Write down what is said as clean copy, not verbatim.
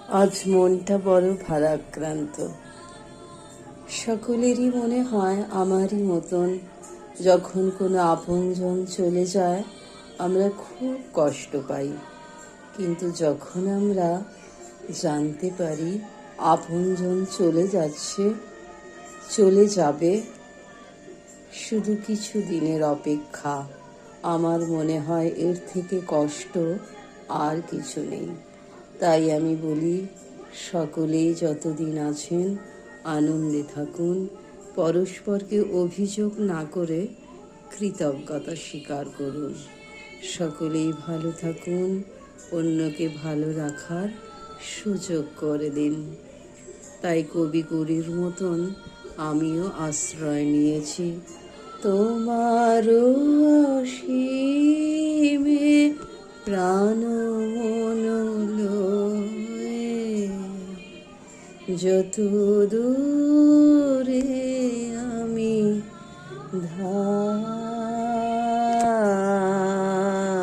আজ মনটা বড় ভারাক্রান্ত। সকলেরই মনে হয় আমারই মতন, যখন কোনো আপনজন চলে যায় আমরা খুব কষ্ট পাই। কিন্তু যখন আমরা জানতে পারি আপনজন চলে যাচ্ছে, চলে যাবে, শুধু কিছু দিনের অপেক্ষা, আমার মনে হয় এর থেকে কষ্ট আর কিছু নেই। তাই আমি বলি, সকলেই যতদিন আছেন আনন্দে থাকুন, পরস্পরকে অভিযোগ না করে কৃতজ্ঞতা স্বীকার করুন। সকলেই ভালো থাকুন, অন্যকে ভালো রাখার সুযোগ করে দিন। তাই কবিগুরুর মতন আমিও আশ্রয় নিয়েছি তোমার অসীমে প্রাণ মন লয়ে, যত দূরে আমি